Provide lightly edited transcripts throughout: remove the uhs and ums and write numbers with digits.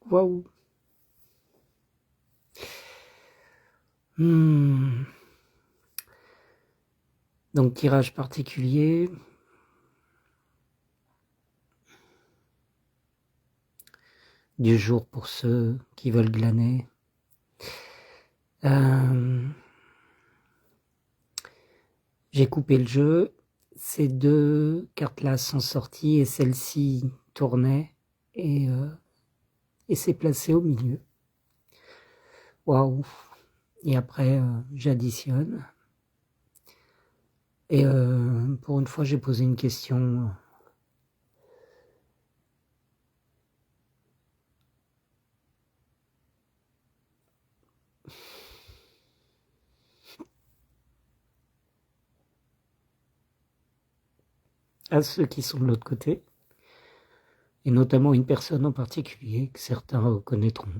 Waouh. Donc tirage particulier. Du jour pour ceux qui veulent glaner. J'ai coupé le jeu. Ces deux cartes-là sont sorties et celle-ci tournait et s'est placée au milieu. Waouh. Et après, j'additionne. Et pour une fois, j'ai posé une question. À ceux qui sont de l'autre côté, et notamment une personne en particulier que certains reconnaîtront.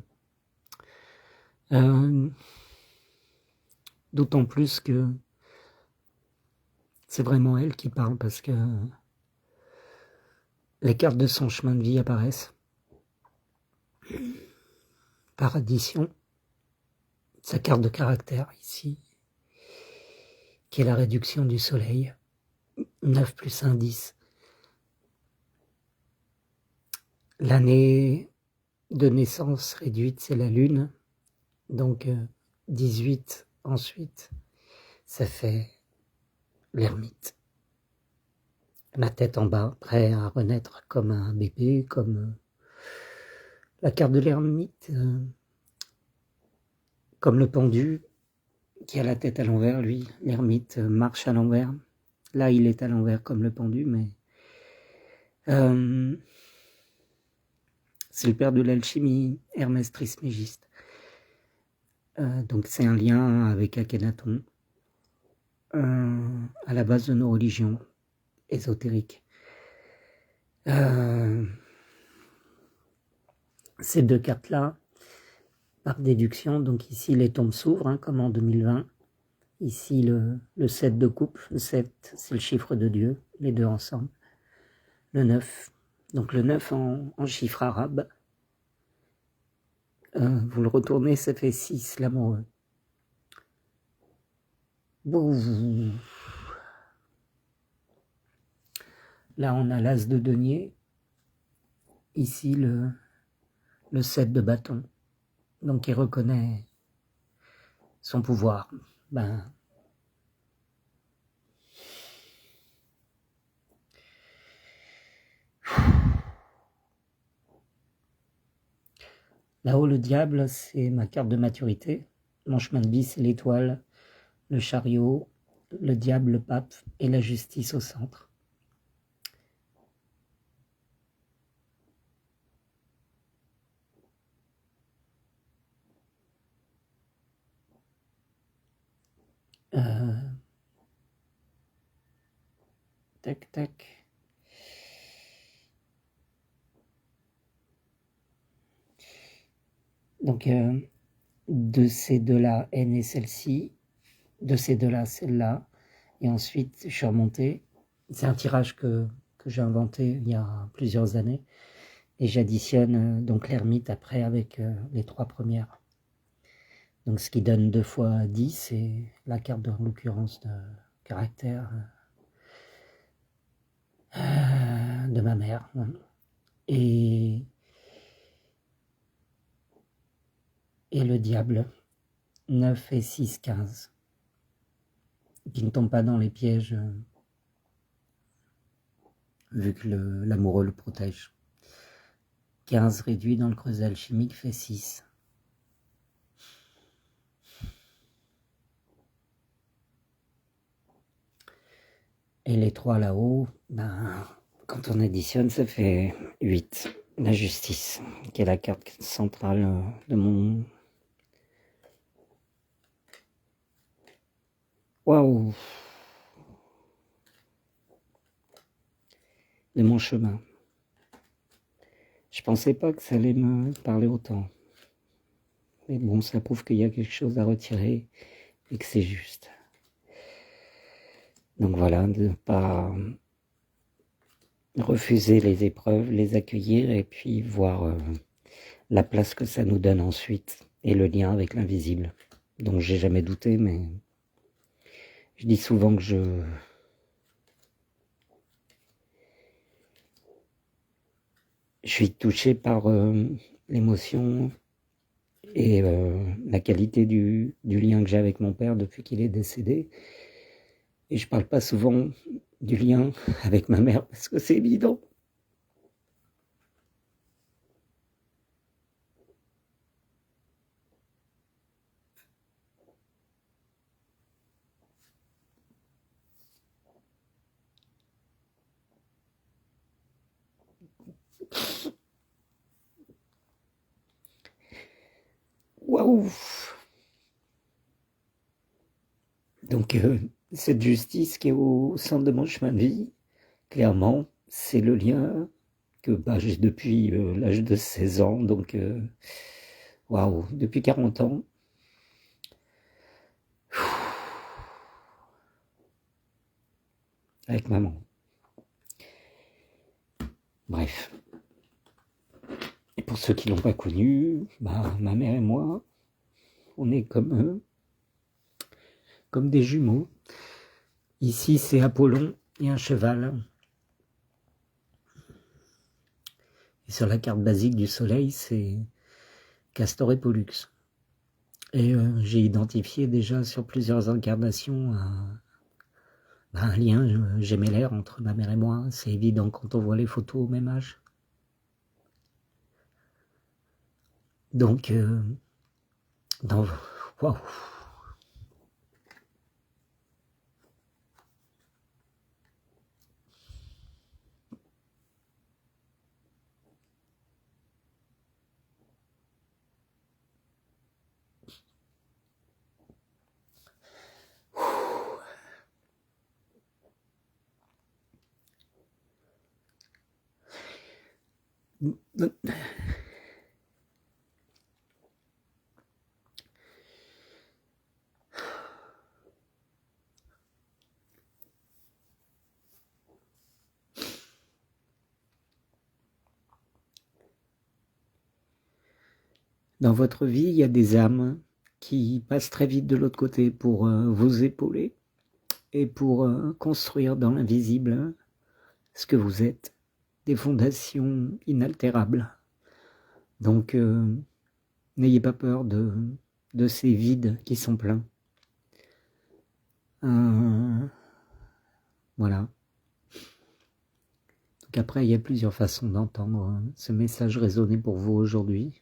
D'autant plus que c'est vraiment elle qui parle parce que les cartes de son chemin de vie apparaissent par addition. Sa carte de caractère ici, qui est la réduction du soleil, 9 plus 1, 10. L'année de naissance réduite, c'est la lune, donc 18 ensuite, ça fait l'ermite. La tête en bas, prêt à renaître comme un bébé, comme la carte de l'ermite, comme le pendu qui a la tête à l'envers, lui, l'ermite marche à l'envers. Là, il est à l'envers comme le pendu, mais c'est le père de l'alchimie, Hermès Trismégiste. Donc c'est un lien avec Akhenaton, à la base de nos religions ésotériques. Ces deux cartes-là, par déduction, donc ici les tombes s'ouvrent, comme en 2020. Ici le 7 de coupe, le 7 c'est le chiffre de Dieu, les deux ensemble. Le 9, donc le 9 en chiffre arabe. Vous le retournez, ça fait 6, l'amoureux. Là on a l'as de denier, ici le 7 de bâton, donc il reconnaît son pouvoir. Là-haut, le diable, c'est ma carte de maturité. Mon chemin de vie, c'est l'étoile, le chariot, le diable, le pape et la justice au centre. Tac, tac. Donc, de ces deux-là est née celle-ci, de ces deux-là, celle-là, et ensuite, je suis remonté. C'est un tirage que j'ai inventé il y a plusieurs années, et j'additionne donc l'ermite après avec les trois premières. Donc, ce qui donne 2 fois 10, et la carte en l'occurrence de caractère de ma mère. Et le diable, 9 et 6, 15. Qui ne tombe pas dans les pièges, vu que l'amoureux le protège. 15 réduit dans le creuset alchimique fait 6. Et les 3 là-haut, quand on additionne, ça fait 8. La justice, qui est la carte centrale de mon... Waouh! De mon chemin. Je pensais pas que ça allait me parler autant. Mais bon, ça prouve qu'il y a quelque chose à retirer et que c'est juste. Donc voilà, de ne pas refuser les épreuves, les accueillir et puis voir la place que ça nous donne ensuite et le lien avec l'invisible. Donc j'ai jamais douté, mais je dis souvent que je suis touché par l'émotion et la qualité du lien que j'ai avec mon père depuis qu'il est décédé. Et je parle pas souvent du lien avec ma mère parce que c'est évident. Waouh! Donc cette justice qui est au centre de mon chemin de vie, clairement, c'est le lien que j'ai depuis l'âge de 16 ans, donc waouh, depuis 40 ans. Avec maman. Bref. Et pour ceux qui l'ont pas connu, ma mère et moi, on est comme des jumeaux. Ici, c'est Apollon et un cheval. Et sur la carte basique du soleil, c'est Castor et Pollux. Et j'ai identifié déjà sur plusieurs incarnations un lien gémellaire entre ma mère et moi. C'est évident quand on voit les photos au même âge. Donc, waouh. Dans votre vie, il y a des âmes qui passent très vite de l'autre côté pour vous épauler et pour construire dans l'invisible ce que vous êtes, des fondations inaltérables. Donc, n'ayez pas peur de ces vides qui sont pleins. Voilà. Donc après, il y a plusieurs façons d'entendre ce message résonner pour vous aujourd'hui.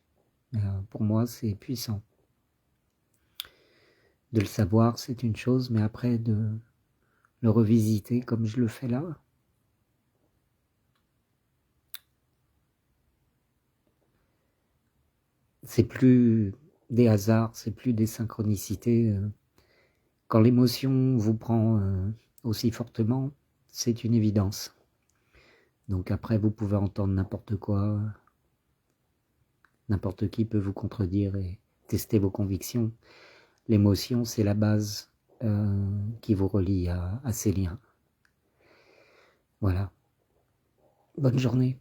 Pour moi, c'est puissant. De le savoir, c'est une chose, mais après, de le revisiter comme je le fais là, c'est plus des hasards, c'est plus des synchronicités. Quand l'émotion vous prend aussi fortement, c'est une évidence. Donc après, vous pouvez entendre n'importe quoi, n'importe qui peut vous contredire et tester vos convictions. L'émotion, c'est la base qui vous relie à ces liens. Voilà. Bonne journée.